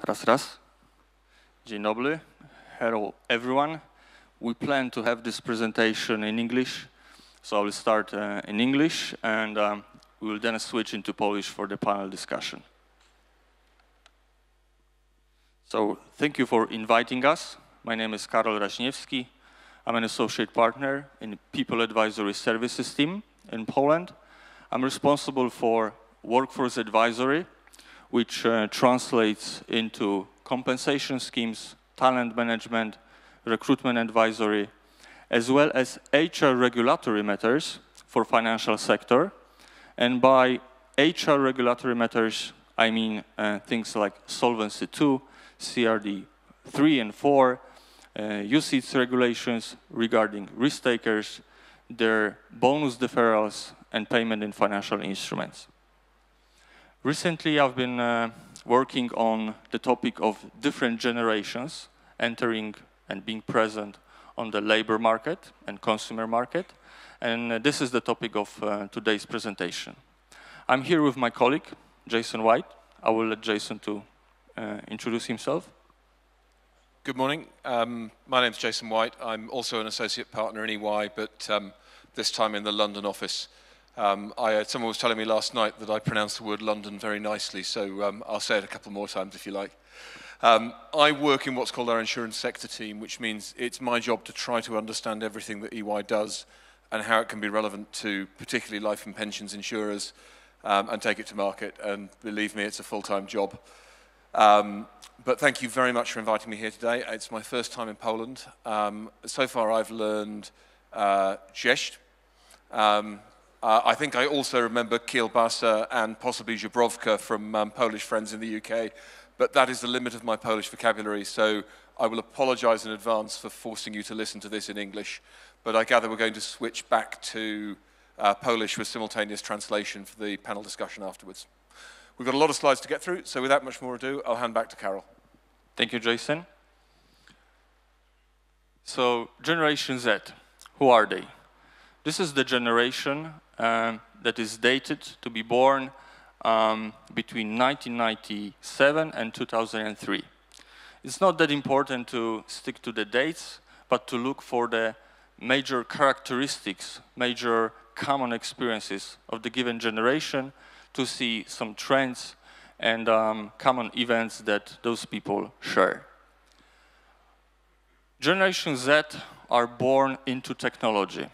Raz. Dzień dobry. Hello, everyone. We plan to have this presentation in English, so I will start in English, and we will then switch into Polish for the panel discussion. So, thank you for inviting us. My name is Karol Rażniewski. I'm an associate partner in People Advisory Services team in Poland. I'm responsible for workforce advisory, which translates into compensation schemes, talent management, recruitment advisory, as well as HR regulatory matters for financial sector. And by HR regulatory matters, I mean things like Solvency II, CRD 3 and 4, UCITS regulations regarding risk takers, their bonus deferrals, and payment in financial instruments. Recently, I've been working on the topic of different generations entering and being present on the labor market and consumer market, and this is the topic of today's presentation. I'm here with my colleague, Jason Whyte. I will let Jason to introduce himself. Good morning. My name's Jason Whyte. I'm also an associate partner in EY, but this time in the London office. Someone was telling me last night that I pronounced the word London very nicely, so I'll say it a couple more times if you like. I work in what's called our insurance sector team, which means it's my job to try to understand everything that EY does and how it can be relevant to particularly life and pensions insurers and take it to market. And believe me, it's a full-time job. But thank you very much for inviting me here today. It's my first time in Poland. So far I've learned Cześć. I think I also remember kielbasa and possibly żebrowka from Polish friends in the UK, but that is the limit of my Polish vocabulary, so I will apologize in advance for forcing you to listen to this in English, but I gather we're going to switch back to Polish with simultaneous translation for the panel discussion afterwards. We've got a lot of slides to get through, so without much more ado, I'll hand back to Karol. Thank you, Jason. So, Generation Z, who are they? This is the generation that is dated to be born between 1997 and 2003. It's not that important to stick to the dates, but to look for the major characteristics, major common experiences of the given generation, to see some trends and common events that those people share. Generation Z are born into technology.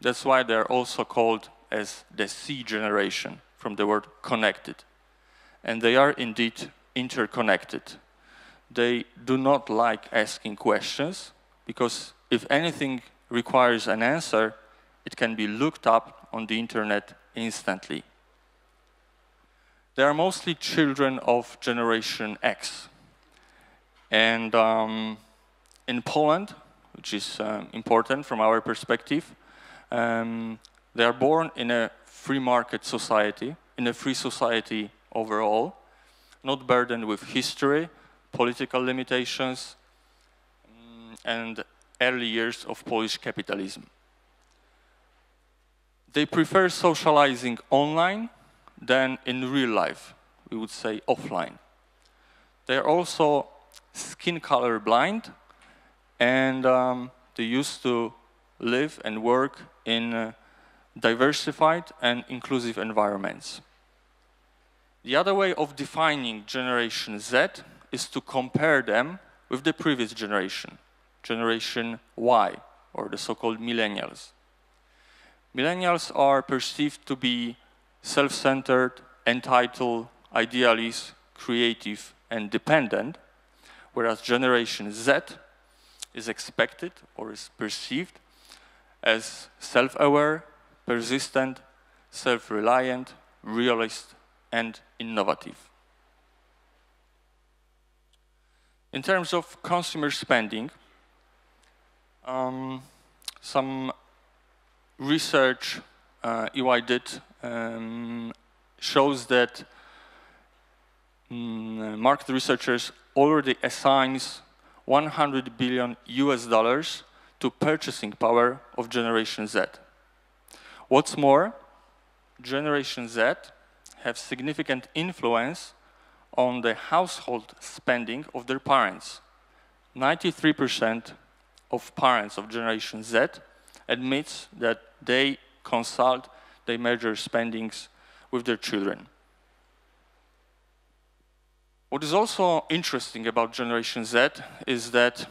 That's why they're also called as the C generation, from the word connected. And they are indeed interconnected. They do not like asking questions, because if anything requires an answer, it can be looked up on the internet instantly. They are mostly children of Generation X. And in Poland, which is important from our perspective, they are born in a free market society, in a free society overall, not burdened with history, political limitations, and early years of Polish capitalism. They prefer socializing online than in real life, we would say offline. They are also skin color blind, and they used to live and work in diversified and inclusive environments. The other way of defining Generation Z is to compare them with the previous generation, Generation Y, or the so-called millennials. Millennials are perceived to be self-centered, entitled, idealist, creative, and dependent, whereas Generation Z is expected or is perceived as self-aware, persistent, self-reliant, realist, and innovative. In terms of consumer spending, some research EY did shows that market researchers already assigns $100 billion to purchasing power of Generation Z. What's more, Generation Z have significant influence on the household spending of their parents. 93% of parents of Generation Z admits that they consult, they measure spendings with their children. What is also interesting about Generation Z is that,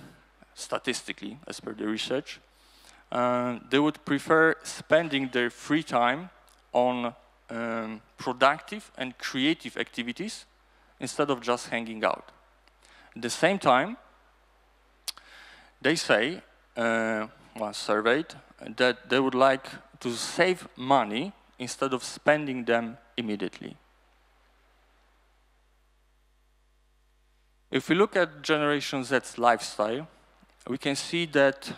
statistically, as per the research, they would prefer spending their free time on productive and creative activities instead of just hanging out. At the same time, they say, once surveyed, that they would like to save money instead of spending them immediately. If we look at Generation Z's lifestyle, we can see that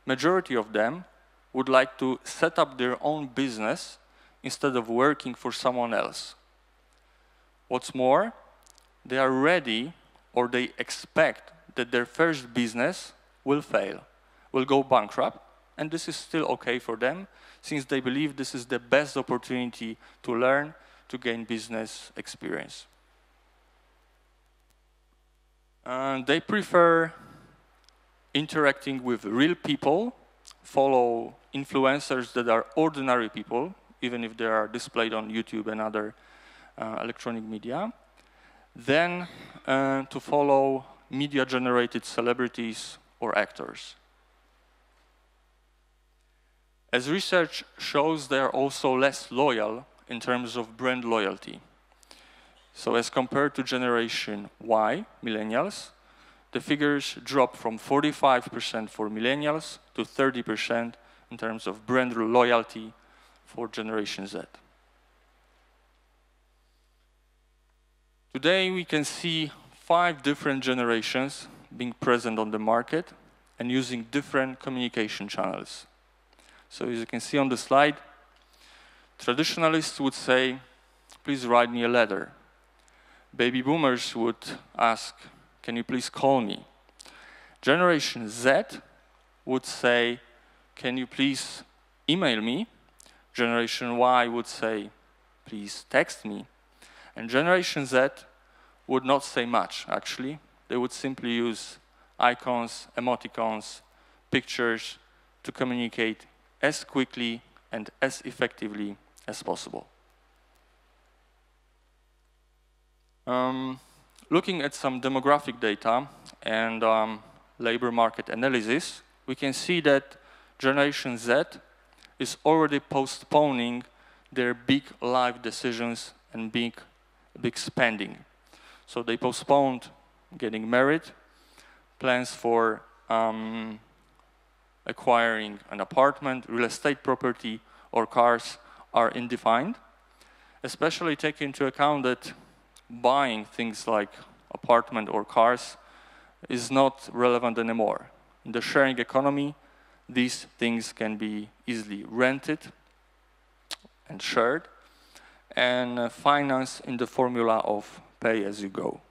majority of them would like to set up their own business instead of working for someone else. What's more, they are ready, or they expect that their first business will fail, will go bankrupt, and this is still okay for them, since they believe this is the best opportunity to learn, to gain business experience. They prefer interacting with real people, follow influencers that are ordinary people, even if they are displayed on YouTube and other electronic media, than to follow media-generated celebrities or actors. As research shows, they are also less loyal in terms of brand loyalty. So as compared to Generation Y, millennials, the figures drop from 45% for millennials to 30% in terms of brand loyalty for Generation Z. Today we can see 5 different generations being present on the market and using different communication channels. So as you can see on the slide, traditionalists would say, please write me a letter. Baby boomers would ask, can you please call me? Generation Z would say, can you please email me? Generation Y would say, please text me. And Generation Z would not say much, actually. They would simply use icons, emoticons, pictures to communicate as quickly and as effectively as possible. Looking at some demographic data and labor market analysis, we can see that Generation Z is already postponing their big life decisions and big spending. So they postponed getting married, plans for acquiring an apartment, real estate property, or cars are undefined, especially taking into account that buying things like apartment or cars is not relevant anymore. In the sharing economy, these things can be easily rented and shared and financed in the formula of pay as you go.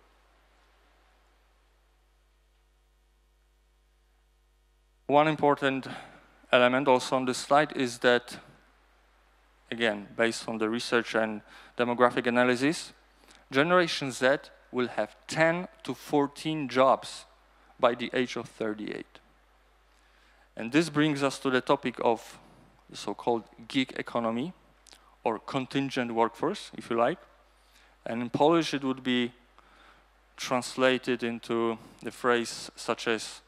One important element also on this slide is that, again, based on the research and demographic analysis, Generation Z will have 10 to 14 jobs by the age of 38. And this brings us to the topic of the so-called Geek Economy, or contingent workforce, if you like. And in Polish, it would be translated into the phrase such as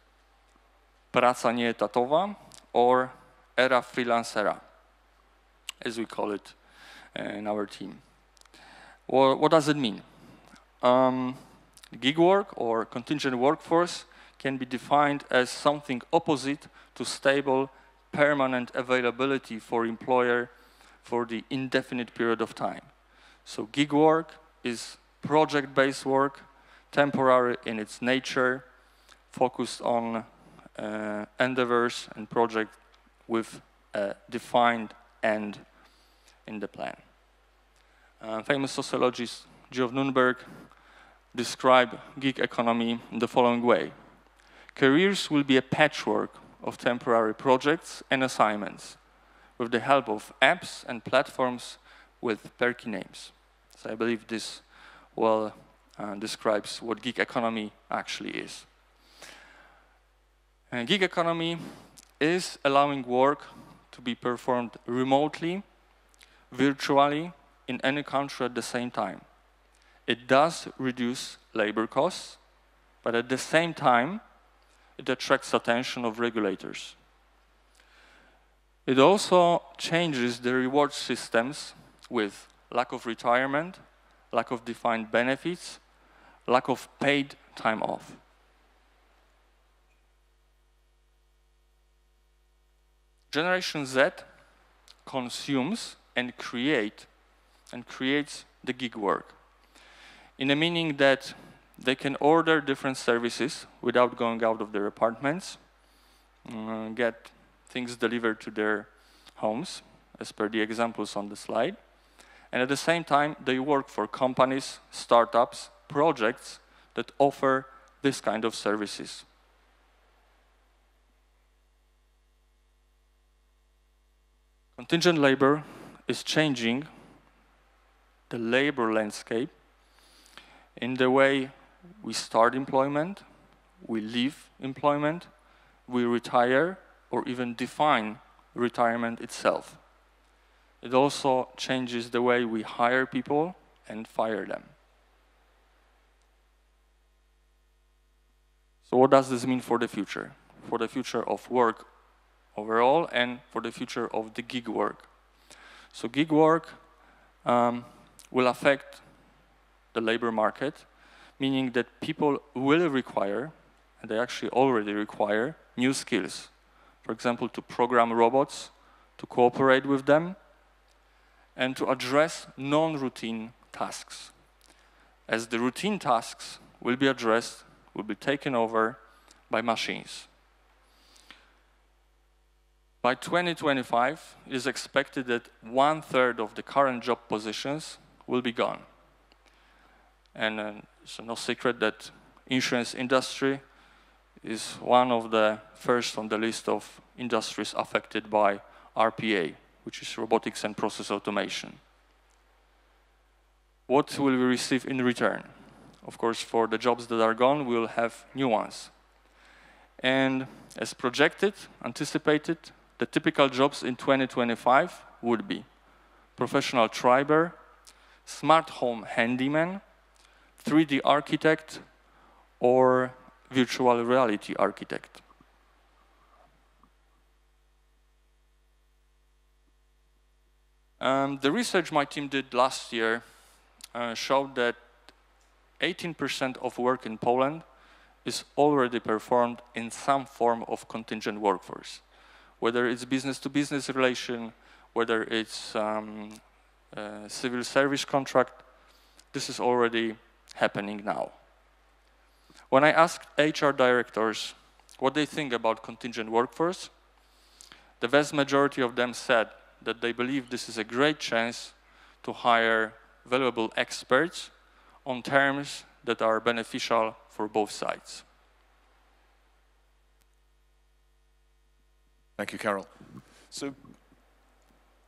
praca nieetatowa or era freelancera, as we call it in our team. Well, what does it mean? Gig work or contingent workforce can be defined as something opposite to stable, permanent availability for employer for the indefinite period of time. So gig work is project-based work, temporary in its nature, focused on endeavors and projects with a defined end in the plan. Famous sociologist Geoff Nunberg described gig economy in the following way. Careers will be a patchwork of temporary projects and assignments with the help of apps and platforms with perky names. So I believe this well describes what gig economy actually is. And gig economy is allowing work to be performed remotely, virtually, in any country at the same time. It does reduce labor costs, but at the same time, it attracts attention of regulators. It also changes the reward systems with lack of retirement, lack of defined benefits, lack of paid time off. Generation Z consumes and creates the gig work, in a meaning that they can order different services without going out of their apartments, get things delivered to their homes, as per the examples on the slide, and at the same time, they work for companies, startups, projects that offer this kind of services. Contingent labor is changing the labor landscape in the way we start employment, we leave employment, we retire, or even define retirement itself. It also changes the way we hire people and fire them. So what does this mean for the future? For the future of work overall and for the future of the gig work. So gig work will affect the labor market, meaning that people will require, and they actually already require, new skills. For example, to program robots, to cooperate with them, and to address non-routine tasks. As the routine tasks will be addressed, will be taken over by machines. By 2025, it is expected that 1/3 of the current job positions will be gone. And it's no secret that insurance industry is one of the first on the list of industries affected by RPA, which is robotics and process automation. What will we receive in return? Of course, for the jobs that are gone, we will have new ones. And as projected, anticipated, the typical jobs in 2025 would be professional triber, smart home handyman, 3D architect, or virtual reality architect. The research my team did last year showed that 18% of work in Poland is already performed in some form of contingent workforce. Whether it's business-to-business relation, whether it's civil service contract, this is already happening now. When I asked HR directors what they think about contingent workforce, the vast majority of them said that they believe this is a great chance to hire valuable experts on terms that are beneficial for both sides. Thank you, Karol. So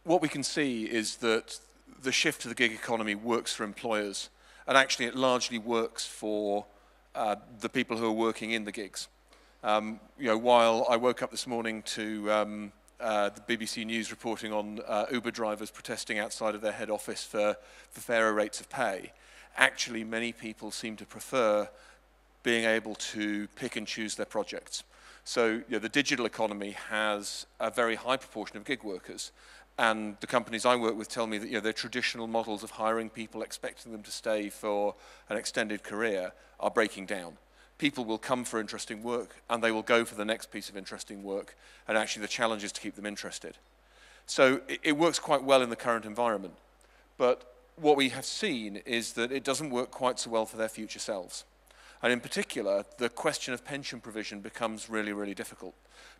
what we can see is that the shift to the gig economy works for employers, and actually it largely works for the people who are working in the gigs. While I woke up this morning to the BBC News reporting on Uber drivers protesting outside of their head office for fairer rates of pay, actually many people seem to prefer being able to pick and choose their projects. So the digital economy has a very high proportion of gig workers, and the companies I work with tell me that their traditional models of hiring people, expecting them to stay for an extended career, are breaking down. People will come for interesting work, and they will go for the next piece of interesting work, and actually the challenge is to keep them interested. So it works quite well in the current environment, but what we have seen is that it doesn't work quite so well for their future selves. And in particular, the question of pension provision becomes really, really difficult,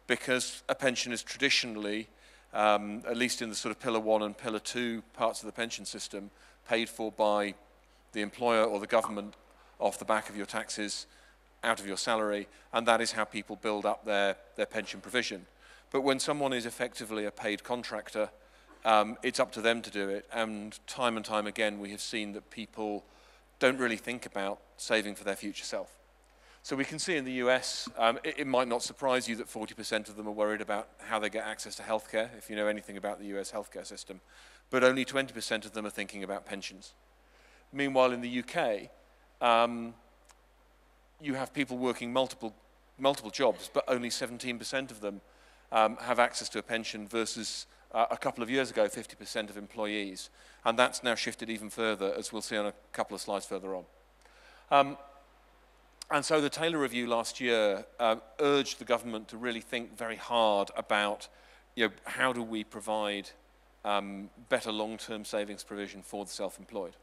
because a pension is traditionally, at least in the sort of Pillar 1 and Pillar 2 parts of the pension system, paid for by the employer or the government off the back of your taxes, out of your salary, and that is how people build up their pension provision. But when someone is effectively a paid contractor, it's up to them to do it, and time again we have seen that people don't really think about saving for their future self. So we can see in the US, it might not surprise you that 40% of them are worried about how they get access to healthcare, if you know anything about the US healthcare system, but only 20% of them are thinking about pensions. Meanwhile, in the UK, you have people working multiple jobs, but only 17% of them have access to a pension versus a couple of years ago, 50% of employees. And that's now shifted even further, as we'll see on a couple of slides further on. And so the Taylor Review last year urged the government to really think very hard about, how do we provide better long-term savings provision for the self-employed.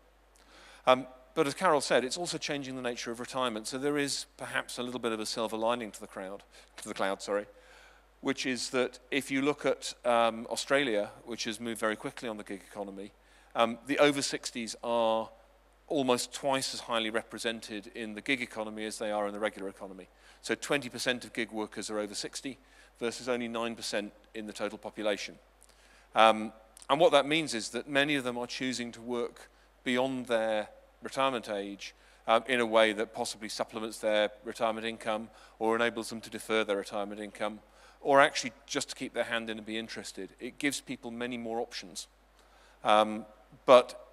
But as Karol said, it's also changing the nature of retirement. So there is perhaps a little bit of a silver lining to the cloud, which is that if you look at Australia, which has moved very quickly on the gig economy, the over 60s are almost twice as highly represented in the gig economy as they are in the regular economy. So 20% of gig workers are over 60 versus only 9% in the total population. And what that means is that many of them are choosing to work beyond their retirement age in a way that possibly supplements their retirement income or enables them to defer their retirement income or actually just to keep their hand in and be interested. It gives people many more options. But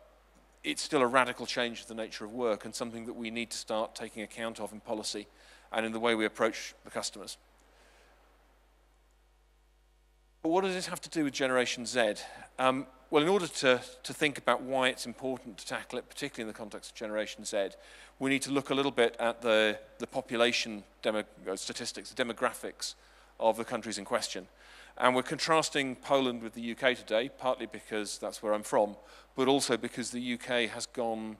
it's still a radical change of the nature of work and something that we need to start taking account of in policy and in the way we approach the customers. But what does this have to do with Generation Z? Well, in order to think about why it's important to tackle it, particularly in the context of Generation Z, we need to look a little bit at the population statistics, the demographics of the countries in question. And we're contrasting Poland with the UK today, partly because that's where I'm from, but also because the UK has gone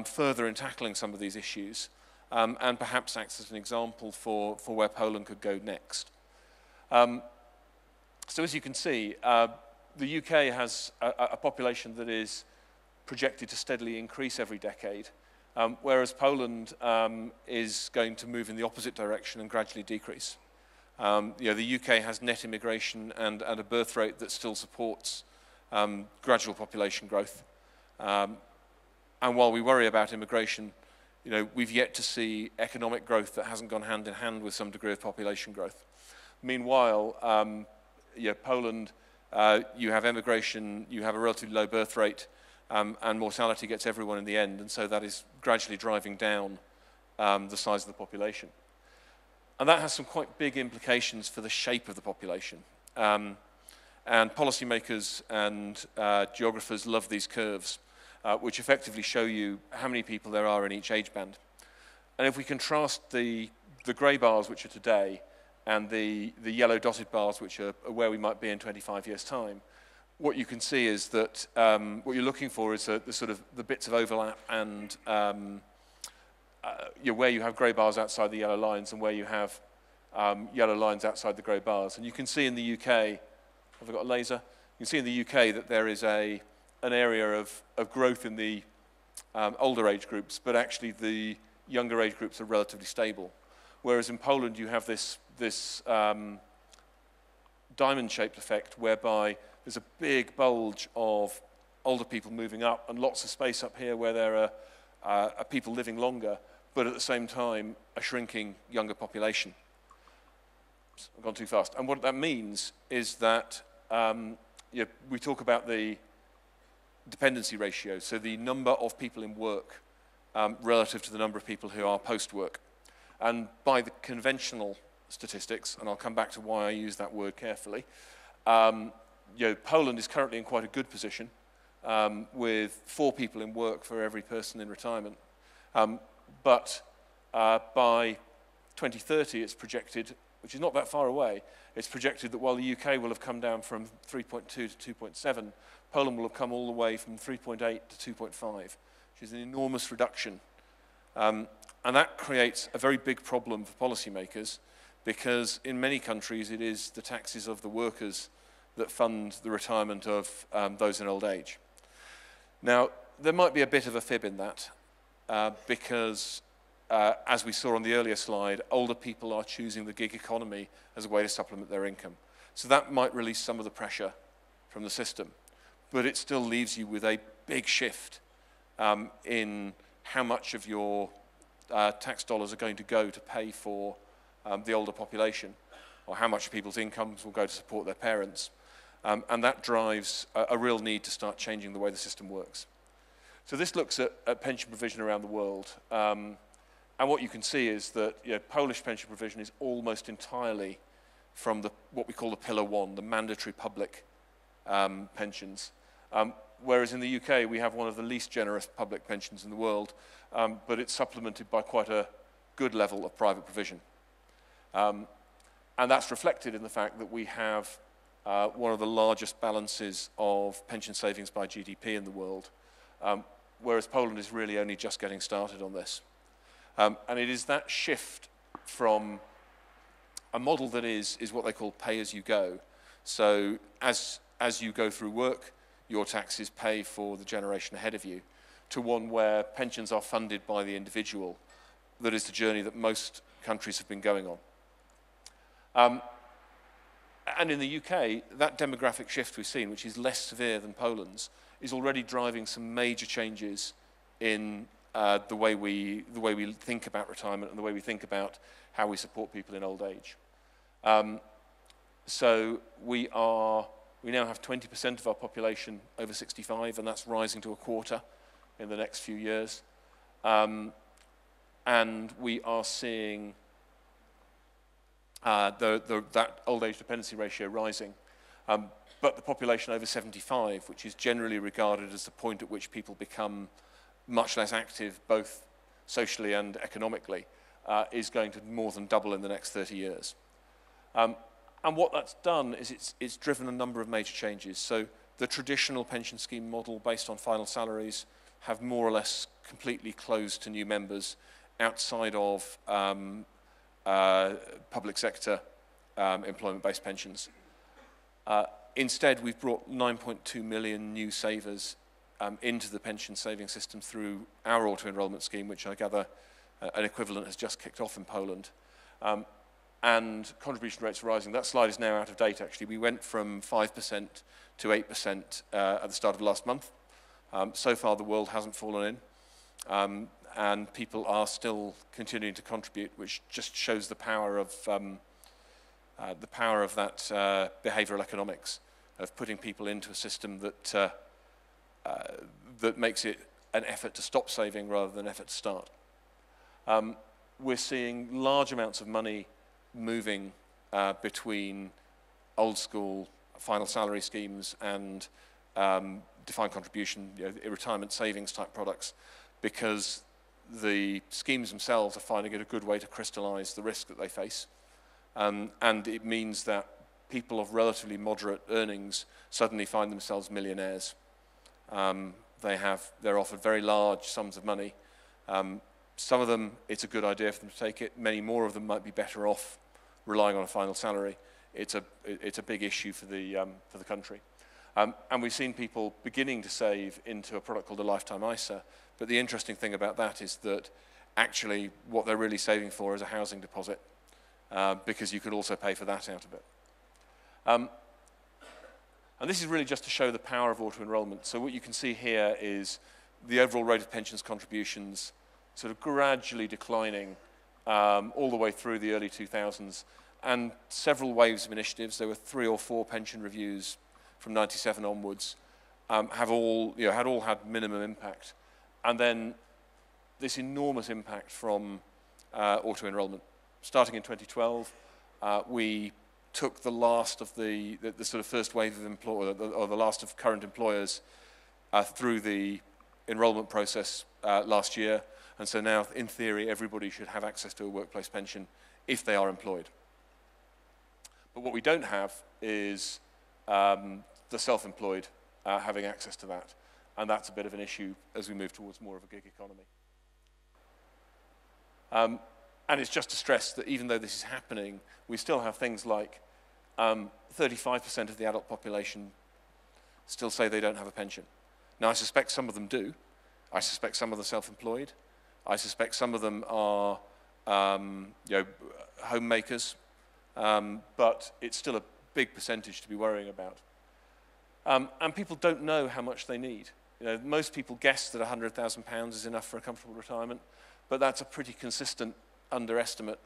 further in tackling some of these issues and perhaps acts as an example for where Poland could go next. So as you can see, the UK has a population that is projected to steadily increase every decade, whereas Poland is going to move in the opposite direction and gradually decrease. The UK has net immigration and a birth rate that still supports gradual population growth. And while we worry about immigration, we've yet to see economic growth that hasn't gone hand in hand with some degree of population growth. Meanwhile, Poland, you have immigration, you have a relatively low birth rate, and mortality gets everyone in the end, and so that is gradually driving down the size of the population. And that has some quite big implications for the shape of the population. And policymakers and geographers love these curves, which effectively show you how many people there are in each age band. And if we contrast the grey bars, which are today, and the yellow dotted bars, which are where we might be in 25 years' time, what you can see is that what you're looking for is the bits of overlap and where you have grey bars outside the yellow lines and where you have yellow lines outside the grey bars. And you can see in the UK, have I got a laser? You can see in the UK that there is an area of growth in the older age groups, but actually the younger age groups are relatively stable. Whereas in Poland you have this diamond-shaped effect whereby there's a big bulge of older people moving up and lots of space up here where there are people living longer, but at the same time a shrinking younger population. I've gone too fast. And what that means is that we talk about the dependency ratio, so the number of people in work relative to the number of people who are post-work. And by the conventional statistics, and I'll come back to why I use that word carefully, Poland is currently in quite a good position with 4 people in work for every person in retirement. But by 2030, it's projected, which is not that far away, it's projected that while the UK will have come down from 3.2 to 2.7, Poland will have come all the way from 3.8 to 2.5, which is an enormous reduction. And that creates a very big problem for policymakers because in many countries it is the taxes of the workers that fund the retirement of those in old age. Now, there might be a bit of a fib in that because, as we saw on the earlier slide, older people are choosing the gig economy as a way to supplement their income. So that might release some of the pressure from the system, but it still leaves you with a big shift in how much of your tax dollars are going to go to pay for the older population, or how much of people's incomes will go to support their parents. And that drives a real need to start changing the way the system works. So this looks at pension provision around the world. And what you can see is that Polish pension provision is almost entirely from what we call the Pillar 1, the mandatory public pensions. Whereas in the UK, we have one of the least generous public pensions in the world, but it's supplemented by quite a good level of private provision. And that's reflected in the fact that we have one of the largest balances of pension savings by GDP in the world, whereas Poland is really only just getting started on this. And it is that shift from a model that is what they call pay-as-you-go. So as you go through work, your taxes pay for the generation ahead of you, to one where pensions are funded by the individual. That is the journey that most countries have been going on. And in the UK, that demographic shift we've seen, which is less severe than Poland's, is already driving some major changes in the way we think about retirement and the way we think about how we support people in old age. So we now have 20% of our population over 65, and that's rising to a quarter in the next few years. And we are seeing that old age dependency ratio rising. But the population over 75, which is generally regarded as the point at which people become much less active, both socially and economically, is going to more than double in the next 30 years. And what that's done is it's driven a number of major changes. So the traditional pension scheme model based on final salaries have more or less completely closed to new members outside of public sector employment-based pensions. Instead, we've brought 9.2 million new savers into the pension saving system through our auto-enrollment scheme, which I gather an equivalent has just kicked off in Poland. And contribution rates are rising. That slide is now out of date, actually. We went from 5% to 8% at the start of last month. So far, the world hasn't fallen in. And people are still continuing to contribute, which just shows the power of that behavioral economics, of putting people into a system that that makes it an effort to stop saving rather than an effort to start. We're seeing large amounts of money moving between old school final salary schemes and defined contribution, retirement savings type products, because the schemes themselves are finding it a good way to crystallize the risk that they face. And it means that people of relatively moderate earnings suddenly find themselves millionaires. They're offered very large sums of money. Some of them, it's a good idea for them to take it. Many more of them might be better off relying on a final salary. It's a big issue for the country. And we've seen people beginning to save into a product called a lifetime ISA. But the interesting thing about that is that actually what they're really saving for is a housing deposit, because you could also pay for that out of it. And this is really just to show the power of auto-enrollment. So what you can see here is the overall rate of pensions contributions sort of gradually declining all the way through the early 2000s, and several waves of initiatives. There were 3 or 4 pension reviews from 97 onwards, had all had minimum impact. And then this enormous impact from auto-enrollment. Starting in 2012, we took the last of the sort of first wave of or the last of current employers through the enrollment process last year. And so now, in theory, everybody should have access to a workplace pension if they are employed. But what we don't have is the self-employed having access to that. And that's a bit of an issue as we move towards more of a gig economy. And it's just to stress that even though this is happening, we still have things like 35% of the adult population still say they don't have a pension. Now, I suspect some of them do. I suspect some of the self-employed. I suspect some of them are homemakers. But it's still a big percentage to be worrying about. And people don't know how much they need. You know, most people guess that £100,000 is enough for a comfortable retirement, but that's a pretty consistent underestimate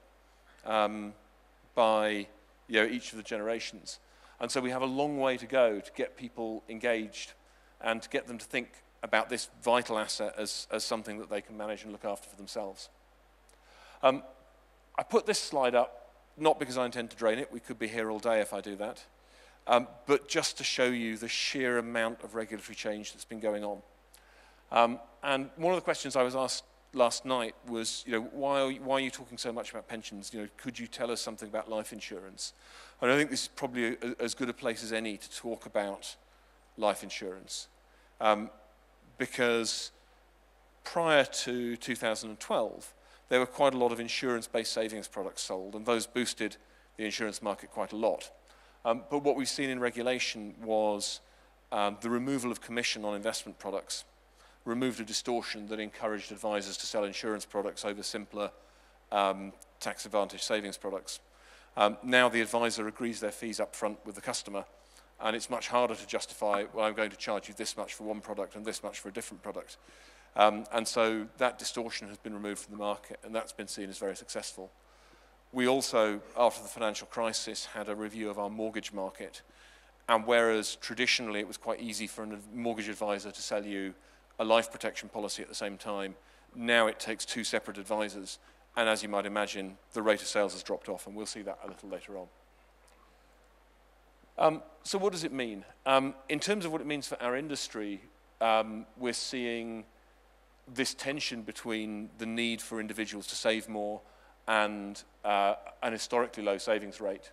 by each of the generations. And so we have a long way to go to get people engaged and to get them to think about this vital asset as something that they can manage and look after for themselves. I put this slide up, not because I intend to drain it, we could be here all day if I do that, but just to show you the sheer amount of regulatory change that's been going on. And one of the questions I was asked last night was, why are you talking so much about pensions? Could you tell us something about life insurance? And I think this is probably as good a place as any to talk about life insurance. Because prior to 2012, there were quite a lot of insurance-based savings products sold, and those boosted the insurance market quite a lot. But what we've seen in regulation was the removal of commission on investment products, removed a distortion that encouraged advisors to sell insurance products over simpler tax advantage savings products. Now the advisor agrees their fees up front with the customer, and it's much harder to justify, well, I'm going to charge you this much for one product and this much for a different product. And so that distortion has been removed from the market, and that's been seen as very successful. We also, after the financial crisis, had a review of our mortgage market. And whereas traditionally it was quite easy for a mortgage advisor to sell you a life protection policy at the same time, now it takes two separate advisors. And as you might imagine, the rate of sales has dropped off, and we'll see that a little later on. So what does it mean? In terms of what it means for our industry, we're seeing this tension between the need for individuals to save more and an historically low savings rate.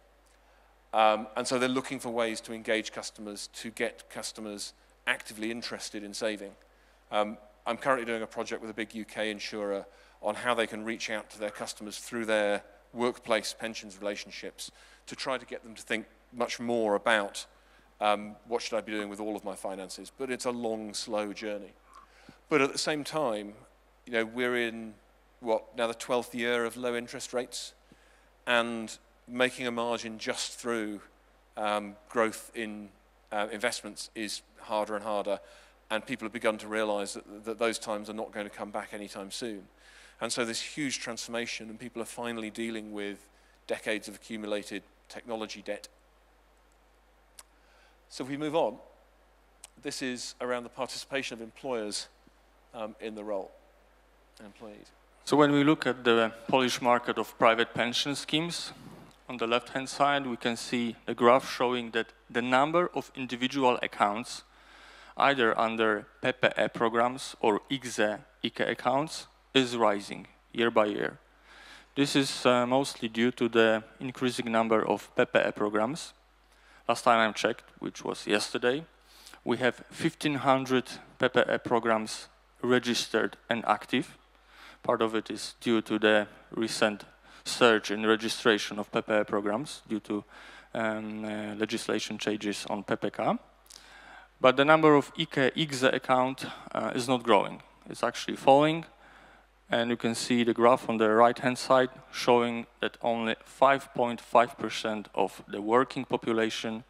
And so they're looking for ways to engage customers, to get customers actively interested in saving. I'm currently doing a project with a big UK insurer on how they can reach out to their customers through their workplace pensions relationships to try to get them to think much more about what should I be doing with all of my finances. But it's a long, slow journey. But at the same time, we're in, now the 12th year of low interest rates, and making a margin just through growth in investments is harder and harder, and people have begun to realize that those times are not going to come back anytime soon. And so this huge transformation, and people are finally dealing with decades of accumulated technology debt. So if we move on, this is around the participation of employers in the role, employees. So when we look at the Polish market of private pension schemes, on the left-hand side, we can see a graph showing that the number of individual accounts, either under PPE programs or IKE accounts, is rising year by year. This is mostly due to the increasing number of PPE programs. Last time I checked, which was yesterday, we have 1,500 PPE programs registered and active. Part of it is due to the recent surge in registration of PPE programs due to legislation changes on PPK. But the number of IKE account is not growing. It's actually falling. And you can see the graph on the right-hand side showing that only 5.5% of the working population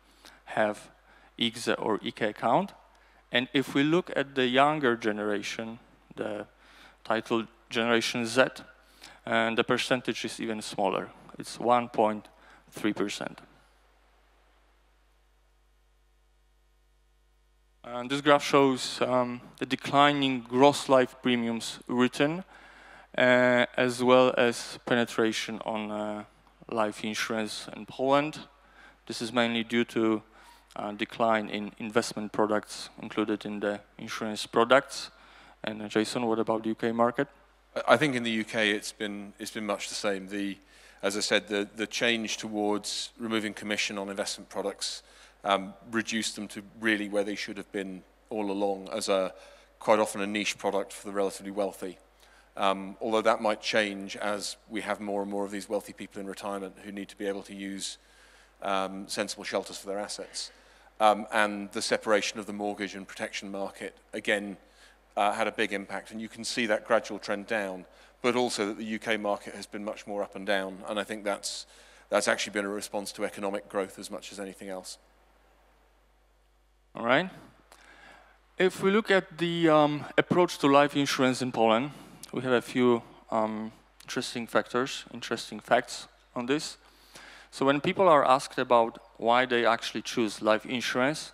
have IKE or IKE account. And if we look at the younger generation, the titled Generation Z, and the percentage is even smaller. It's 1.3%. And this graph shows the declining gross life premiums written, as well as penetration on life insurance in Poland. This is mainly due to decline in investment products included in the insurance products. And Jason, what about the UK market? I think in the UK it's been much the same. As I said, the change towards removing commission on investment products reduced them to really where they should have been all along, as quite often a niche product for the relatively wealthy. Although that might change as we have more and more of these wealthy people in retirement who need to be able to use sensible shelters for their assets. And the separation of the mortgage and protection market, again, had a big impact. And you can see that gradual trend down, but also that the UK market has been much more up and down. And I think that's actually been a response to economic growth as much as anything else. All right. If we look at the approach to life insurance in Poland, we have a few interesting facts on this. So when people are asked about why they actually choose life insurance,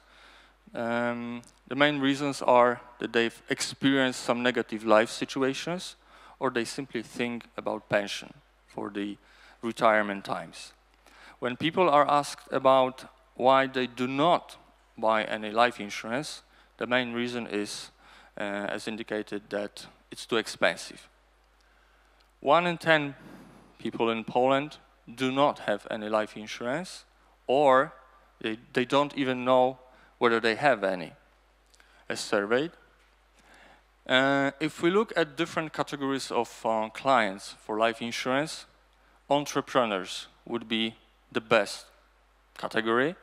the main reasons are that they've experienced some negative life situations, or they simply think about pension for the retirement times. When people are asked about why they do not buy any life insurance, the main reason is, as indicated, that it's too expensive. 1 in 10 people in Poland do not have any life insurance, or they don't even know whether they have any, as surveyed. If we look at different categories of clients for life insurance, entrepreneurs would be the best category,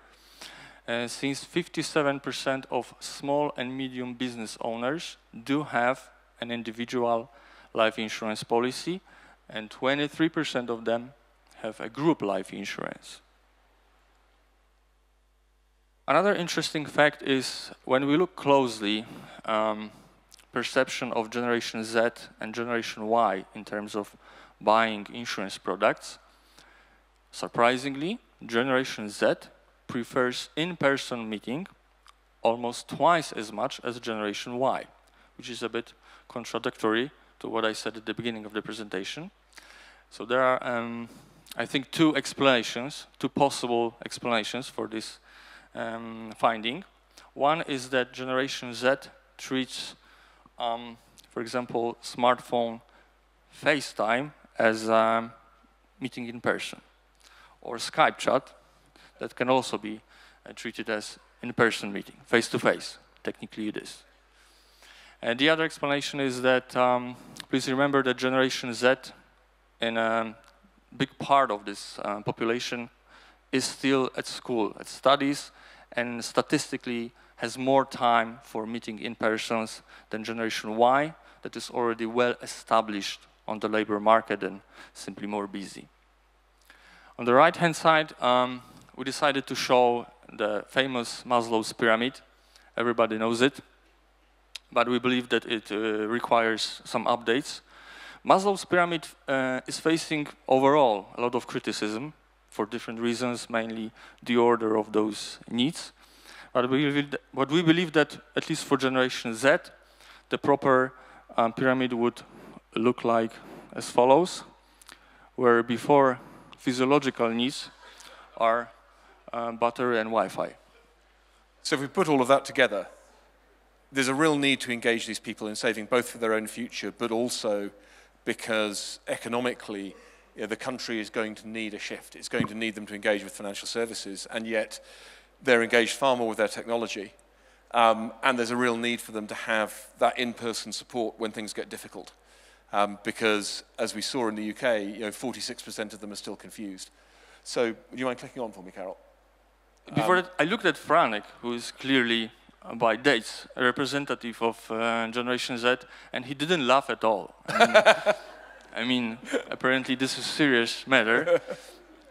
since 57% of small and medium business owners do have an individual life insurance policy, and 23% of them have a group life insurance. Another interesting fact is, when we look closely, perception of Generation Z and Generation Y in terms of buying insurance products, surprisingly, Generation Z prefers in-person meeting almost twice as much as Generation Y, which is a bit contradictory to what I said at the beginning of the presentation. So there are, I think, two possible explanations for this finding. One is that Generation Z treats, for example, smartphone FaceTime as a meeting in person, or Skype chat that can also be treated as in-person meeting, face-to-face. Technically it is. And the other explanation is that, please remember that Generation Z, in a big part of this population, is still at school, at studies, and statistically has more time for meeting in persons than Generation Y, that is already well established on the labor market and simply more busy. On the right-hand side, we decided to show the famous Maslow's pyramid. Everybody knows it, but we believe that it requires some updates. Maslow's pyramid is facing overall a lot of criticism for different reasons, mainly the order of those needs. But we believe that, at least for Generation Z, the proper pyramid would look like as follows, where before physiological needs are battery and Wi-Fi. So if we put all of that together, there's a real need to engage these people in saving both for their own future, but also because economically, the country is going to need a shift. It's going to need them to engage with financial services, and yet they're engaged far more with their technology. And there's a real need for them to have that in-person support when things get difficult. Because, as we saw in the UK, 46% of them are still confused. So, would you mind clicking on for me, Karol? Before that, I looked at Franek, who is clearly, by dates, a representative of Generation Z, and he didn't laugh at all. I mean, apparently this is a serious matter.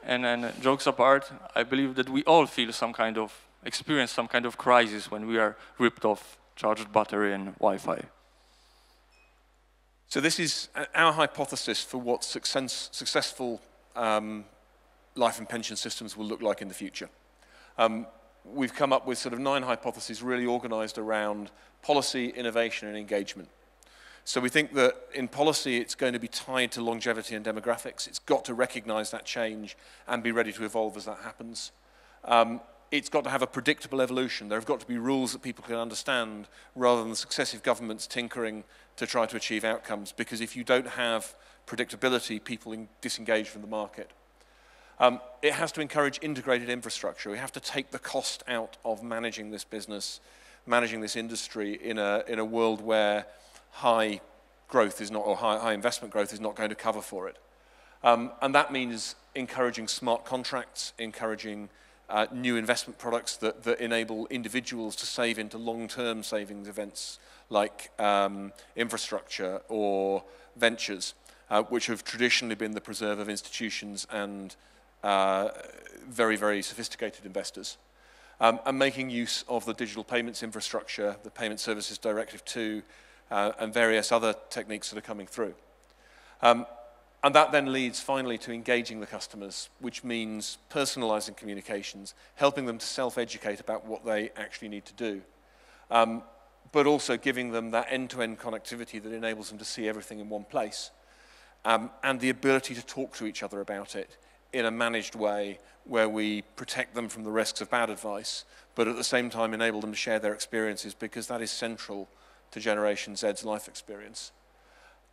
And jokes apart, I believe that we all feel experience some kind of crisis when we are ripped off charged battery and Wi-Fi. So this is our hypothesis for what successful life and pension systems will look like in the future. We've come up with sort of 9 hypotheses really organized around policy, innovation, and engagement. So we think that in policy, it's going to be tied to longevity and demographics. It's got to recognize that change and be ready to evolve as that happens. It's got to have a predictable evolution. There have got to be rules that people can understand rather than successive governments tinkering to try to achieve outcomes, because if you don't have predictability, people disengage from the market. It has to encourage integrated infrastructure. We have to take the cost out of managing this business, managing this industry in a world where high growth is not, or high investment growth is not going to cover for it. And that means encouraging smart contracts, encouraging new investment products that enable individuals to save into long-term savings events like infrastructure or ventures, which have traditionally been the preserve of institutions and very, very sophisticated investors. and making use of the digital payments infrastructure, the Payment Services Directive 2, and various other techniques that are coming through. And that then leads finally to engaging the customers, which means personalizing communications, helping them to self-educate about what they actually need to do, but also giving them that end-to-end connectivity that enables them to see everything in one place, and the ability to talk to each other about it in a managed way where we protect them from the risks of bad advice, but at the same time enable them to share their experiences, because that is central to Generation Z's life experience.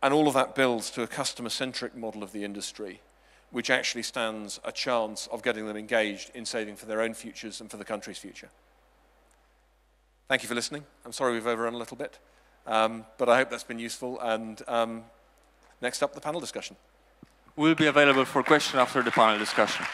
And all of that builds to a customer-centric model of the industry, which actually stands a chance of getting them engaged in saving for their own futures and for the country's future. Thank you for listening. I'm sorry we've overrun a little bit, but I hope that's been useful. And next up, the panel discussion. We'll be available for questions after the panel discussion.